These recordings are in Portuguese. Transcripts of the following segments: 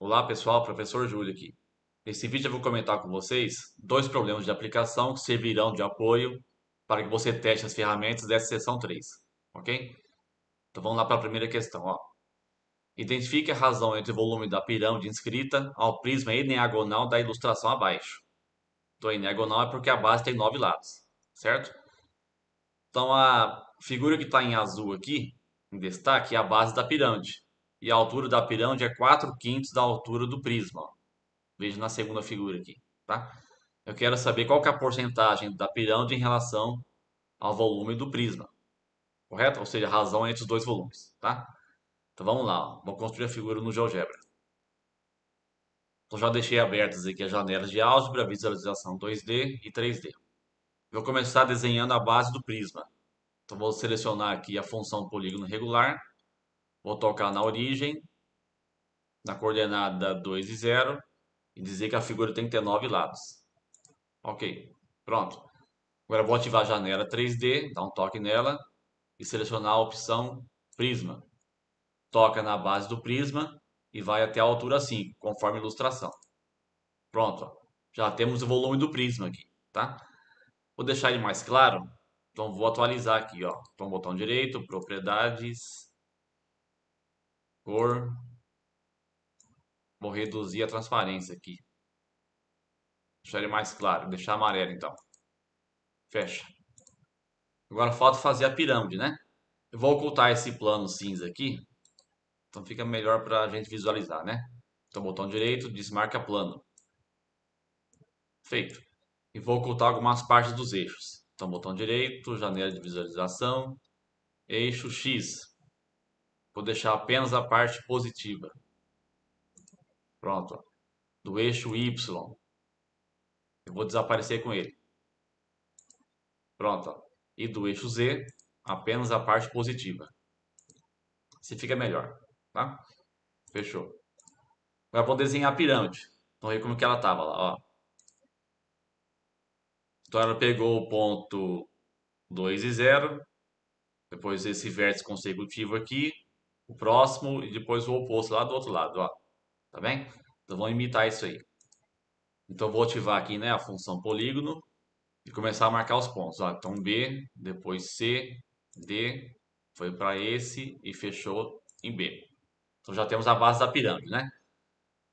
Olá pessoal, professor Júlio aqui. Nesse vídeo eu vou comentar com vocês dois problemas de aplicação que servirão de apoio para que você teste as ferramentas dessa seção 3, ok? Então vamos lá para a primeira questão, ó. Identifique a razão entre o volume da pirâmide inscrita ao prisma diagonal da ilustração abaixo. Então a diagonal é porque a base tem 9 lados, certo? Então a figura que está em azul aqui, em destaque, é a base da pirâmide. E a altura da pirâmide é 4/5 da altura do prisma, ó. Veja na segunda figura aqui, tá? Eu quero saber qual que é a porcentagem da pirâmide em relação ao volume do prisma, correto? Ou seja, a razão entre os dois volumes, tá? Então vamos lá, ó. Vou construir a figura no GeoGebra. Então já deixei abertas aqui as janelas de álgebra, visualização 2D e 3D. Vou começar desenhando a base do prisma. Então vou selecionar aqui a função polígono regular, vou tocar na origem, na coordenada 2 e 0 e dizer que a figura tem que ter 9 lados. Ok, pronto. Agora eu vou ativar a janela 3D, dar um toque nela e selecionar a opção Prisma. Toca na base do prisma e vai até a altura 5, conforme a ilustração. Pronto, ó. Já temos o volume do prisma aqui, tá? Vou deixar ele mais claro, então vou atualizar aqui, ó. Então botão direito, propriedades, cor. Vou reduzir a transparência aqui. Deixar ele mais claro, deixar amarelo então. Fecha. Agora falta fazer a pirâmide, né? Eu vou ocultar esse plano cinza aqui, então fica melhor para a gente visualizar, né? Então, botão direito, desmarca plano. Feito. E vou ocultar algumas partes dos eixos. Então, botão direito, janela de visualização, eixo X. Vou deixar apenas a parte positiva. Pronto. Ó. Do eixo Y. Eu vou desaparecer com ele. Pronto. Ó. E do eixo Z, apenas a parte positiva. Se fica melhor, tá? Fechou. Agora vou desenhar a pirâmide. Então, ver como que ela estava lá, ó. Então, ela pegou o ponto 2 e 0, depois esse vértice consecutivo aqui, o próximo e depois o oposto lá do outro lado, ó. Tá bem? Então vamos imitar isso aí. Então vou ativar aqui, né, a função polígono e começar a marcar os pontos, ó. Então B, depois C, D, foi para esse e fechou em B. Então já temos a base da pirâmide, né?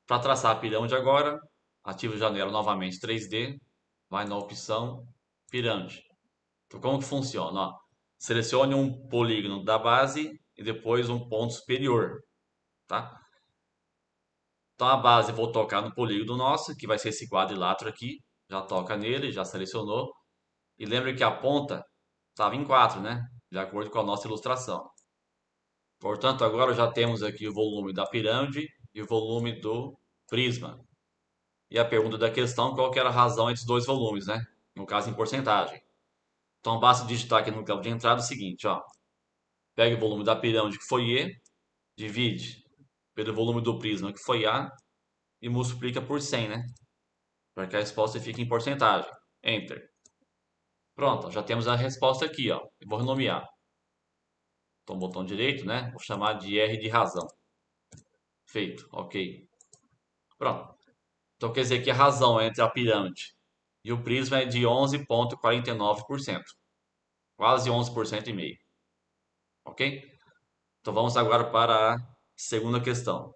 Para traçar a pirâmide agora, ativo a janela novamente 3D, vai na opção pirâmide. Então como que funciona, ó? Selecione um polígono da base e depois um ponto superior, tá? Então a base eu vou tocar no polígono nosso, que vai ser esse quadrilátero aqui. Já toca nele, já selecionou. E lembre que a ponta estava em 4, né? De acordo com a nossa ilustração. Portanto, agora já temos aqui o volume da pirâmide e o volume do prisma. E a pergunta da questão, qual que era a razão entre os dois volumes, né? No caso, em porcentagem. Então, basta digitar aqui no campo de entrada o seguinte, ó. Pega o volume da pirâmide, que foi E, divide pelo volume do prisma, que foi A, e multiplica por 100, né? Para que a resposta fique em porcentagem. Enter. Pronto, já temos a resposta aqui, ó. Eu vou renomear. Então, botão direito, né? Vou chamar de R de razão. Feito, ok. Pronto. Então, quer dizer que a razão entre a pirâmide e o prisma é de 11,49%. Quase 11% e meio. Ok? Então, vamos agora para a segunda questão.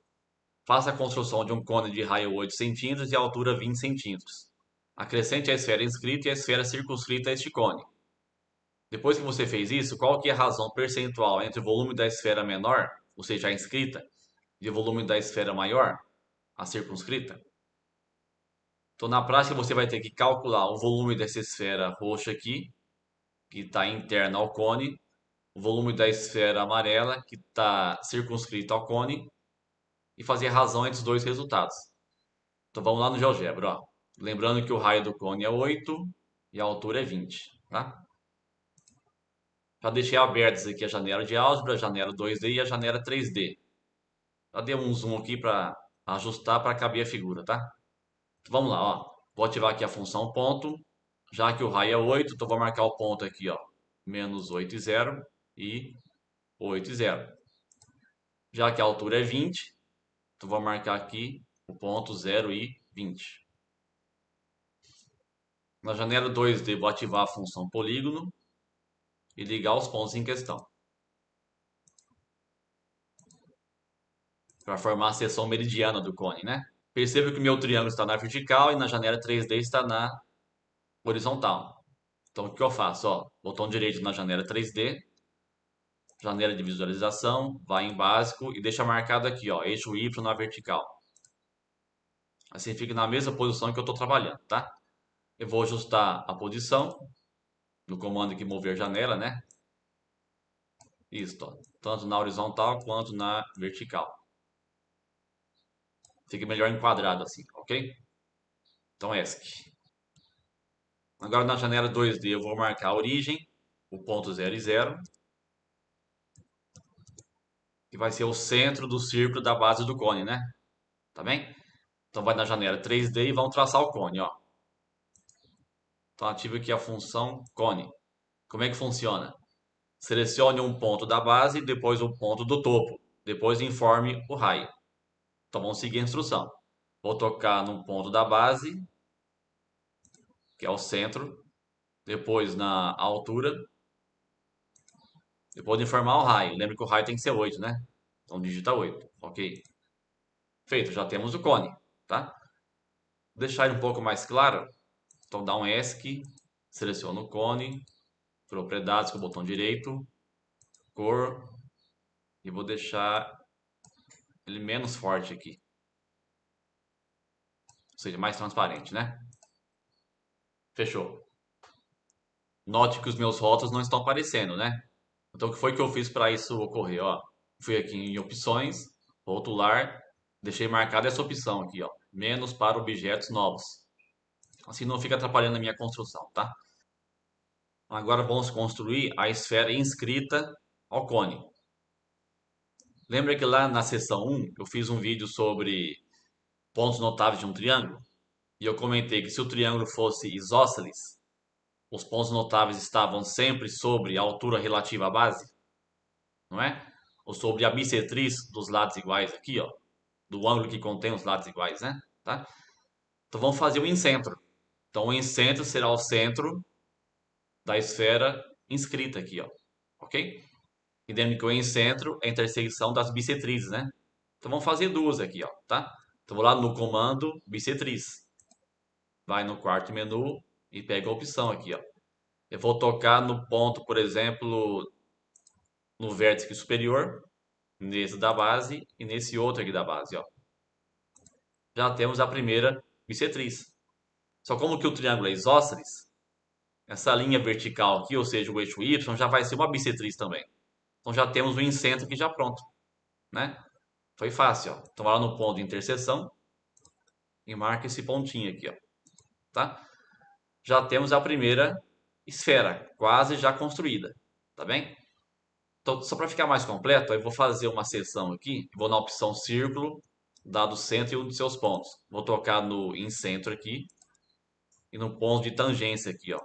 Faça a construção de um cone de raio 8 centímetros e altura 20 centímetros. Acrescente a esfera inscrita e a esfera circunscrita a este cone. Depois que você fez isso, qual que é a razão percentual entre o volume da esfera menor, ou seja, a inscrita, e o volume da esfera maior, a circunscrita? Então, na prática, você vai ter que calcular o volume dessa esfera roxa aqui, que está interna ao cone, o volume da esfera amarela, que está circunscrita ao cone, e fazer a razão entre os dois resultados. Então, vamos lá no GeoGebra, ó. Lembrando que o raio do cone é 8 e a altura é 20, tá? Já deixei abertas aqui a janela de álgebra, a janela 2D e a janela 3D. Já dei um zoom aqui para ajustar para caber a figura, tá? Então, vamos lá, ó. Vou ativar aqui a função ponto. Já que o raio é 8, então vou marcar o ponto aqui, ó. Menos 8 e 0 e 8 e 0. Já que a altura é 20, então vou marcar aqui o ponto 0 e 20. Na janela 2D, vou ativar a função polígono e ligar os pontos em questão, para formar a seção meridiana do cone, né? Perceba que o meu triângulo está na vertical e na janela 3D está na horizontal. Então, o que eu faço? Ó, botão direito na janela 3D, janela de visualização, vai em básico e deixa marcado aqui, ó, eixo Y na vertical. Assim fica na mesma posição que eu estou trabalhando, tá? Eu vou ajustar a posição no comando aqui mover janela, né? Isso, ó, tanto na horizontal quanto na vertical. Fica melhor enquadrado assim, ok? Então, ESC. Agora na janela 2D eu vou marcar a origem, o ponto 0 e 0, que vai ser o centro do círculo da base do cone, né? Tá bem? Então vai na janela 3D e vamos traçar o cone, ó. Então ativa aqui a função cone. Como é que funciona? Selecione um ponto da base, depois o ponto do topo. Depois informe o raio. Então vamos seguir a instrução. Vou tocar num ponto da base, que é o centro. Depois na altura. Depois de informar o raio. Lembra que o raio tem que ser 8, né? Então digita 8. Ok. Feito, já temos o cone, tá? Vou deixar ele um pouco mais claro. Então dá um ESC, seleciona o cone, propriedades com o botão direito, cor, e vou deixar ele menos forte aqui. Ou seja, mais transparente, né? Fechou. Note que os meus rótulos não estão aparecendo, né? Então o que foi que eu fiz para isso ocorrer? Ó, fui aqui em opções, rotular, deixei marcada essa opção aqui, ó, menos para objetos novos. Assim não fica atrapalhando a minha construção, tá? Agora vamos construir a esfera inscrita ao cone. Lembra que lá na seção 1 eu fiz um vídeo sobre pontos notáveis de um triângulo? E eu comentei que se o triângulo fosse isósceles, os pontos notáveis estavam sempre sobre a altura relativa à base, não é? Ou sobre a bissetriz dos lados iguais aqui, ó, do ângulo que contém os lados iguais, né? Tá? Então vamos fazer o incentro. Então o incentro será o centro da esfera inscrita aqui, ó, ok? E lembra que o incentro é a intersecção das bissetrizes, né? Então vamos fazer duas aqui, ó, tá? Então vou lá no comando bissetriz. Vai no quarto menu e pega a opção aqui, ó. Eu vou tocar no ponto, por exemplo, no vértice aqui superior, nesse da base e nesse outro aqui da base, ó. Já temos a primeira bissetriz. Só como que o triângulo é isósceles, essa linha vertical aqui, ou seja, o eixo Y, já vai ser uma bissetriz também. Então já temos o incentro aqui já pronto, né? Foi fácil, ó. Então vai lá no ponto de interseção e marca esse pontinho aqui, ó, tá? Já temos a primeira esfera, quase já construída, tá bem? Então, só para ficar mais completo, eu vou fazer uma seção aqui, vou na opção círculo, dado o centro e um dos seus pontos. Vou tocar no em centro aqui e no ponto de tangência aqui, ó.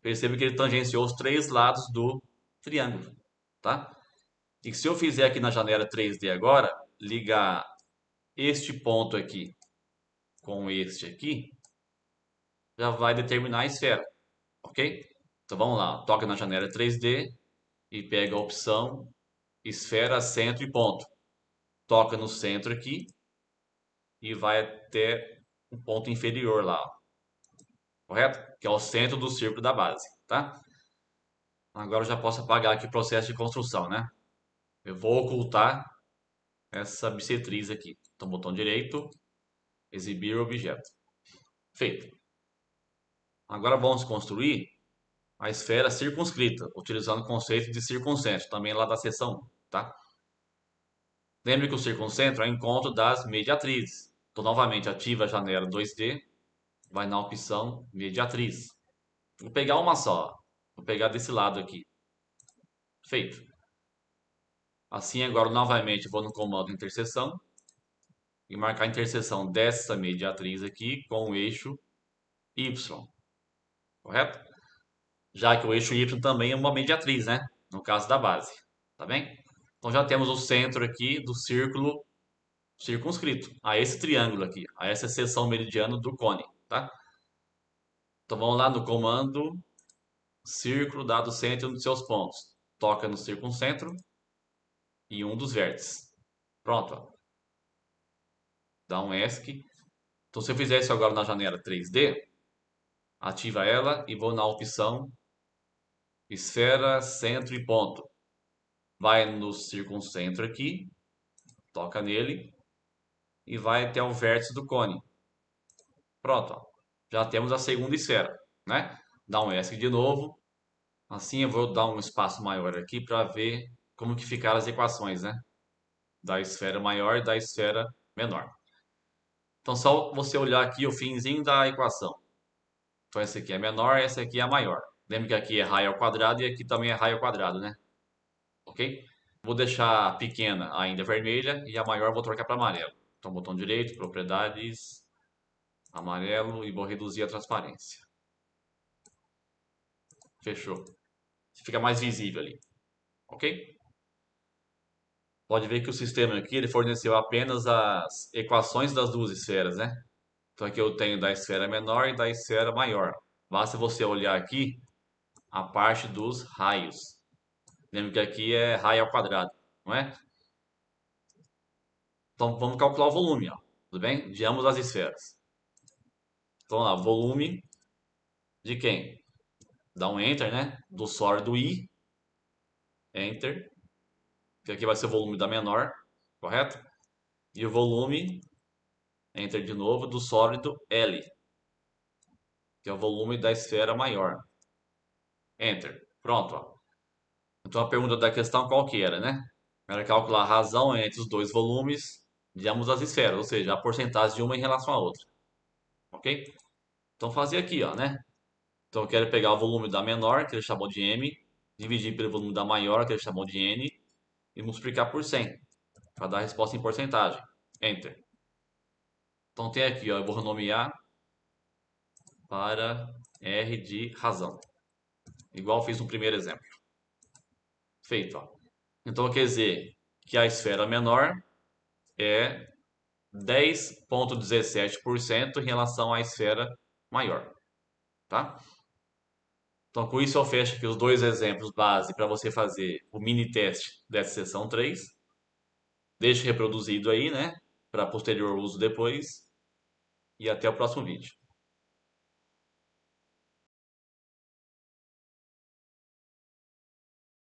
Perceba que ele tangenciou os três lados do triângulo, tá? E se eu fizer aqui na janela 3D agora, ligar este ponto aqui com este aqui, já vai determinar a esfera, ok? Então vamos lá, toca na janela 3D e pega a opção esfera, centro e ponto. Toca no centro aqui e vai até um ponto inferior lá, ó, correto? Que é o centro do círculo da base, tá? Agora eu já posso apagar aqui o processo de construção, né? Eu vou ocultar essa bissetriz aqui. Então, botão direito, exibir objeto. Feito. Agora vamos construir a esfera circunscrita, utilizando o conceito de circuncentro, também lá da seção 1, tá? Lembre que o circuncentro é o encontro das mediatrizes. Então, novamente, ativa a janela 2D, vai na opção mediatriz. Vou pegar uma só, vou pegar desse lado aqui. Feito. Assim, agora, novamente, vou no comando interseção e marcar a interseção dessa mediatriz aqui com o eixo Y, correto? Já que o eixo Y também é uma mediatriz, né? No caso da base, tá bem? Então já temos o centro aqui do círculo circunscrito a esse triângulo aqui, a essa seção meridiana do cone, tá? Então vamos lá no comando círculo dado centro dos seus pontos. Toca no circuncentro e um dos vértices. Pronto, ó. Dá um ESC. Então se eu fizer isso agora na janela 3D, ativa ela e vou na opção esfera, centro e ponto. Vai no circuncentro aqui, toca nele e vai até o vértice do cone. Pronto, ó. Já temos a segunda esfera, né? Dá um ESC de novo. Assim eu vou dar um espaço maior aqui para ver como que ficaram as equações, né? Da esfera maior e da esfera menor. Então só você olhar aqui o finzinho da equação. Então essa aqui é menor, essa aqui é a maior. Lembra que aqui é raio ao quadrado e aqui também é raio ao quadrado, né? Ok? Vou deixar a pequena ainda vermelha e a maior vou trocar para amarelo. Então botão direito, propriedades, amarelo e vou reduzir a transparência. Fechou. Fica mais visível ali. Ok? Pode ver que o sistema aqui ele forneceu apenas as equações das duas esferas, né? Então aqui eu tenho da esfera menor e da esfera maior. Basta você olhar aqui a parte dos raios. Lembra que aqui é raio ao quadrado, não é? Então vamos calcular o volume, ó. Tudo bem? De ambas as esferas. Então lá, volume de quem? Dá um Enter, né? Do sólido I. Enter. Que aqui vai ser o volume da menor, correto? E o volume, Enter de novo, do sólido L, que é o volume da esfera maior. Enter. Pronto, ó. Então a pergunta da questão qual que era, né? Era calcular a razão entre os dois volumes de ambas as esferas, ou seja, a porcentagem de uma em relação à outra. Ok? Então fazer aqui, ó, né? Então eu quero pegar o volume da menor, que ele chamou de M, dividir pelo volume da maior, que ele chamou de N, e multiplicar por 100, para dar a resposta em porcentagem. Enter. Então tem aqui, ó, eu vou renomear para R de razão. Igual fiz no primeiro exemplo. Feito, ó. Então quer dizer que a esfera menor é 10,17% em relação à esfera maior, tá? Então, com isso, eu fecho aqui os dois exemplos base para você fazer o mini teste dessa sessão 3. Deixe reproduzido aí, né? Para posterior uso depois. E até o próximo vídeo.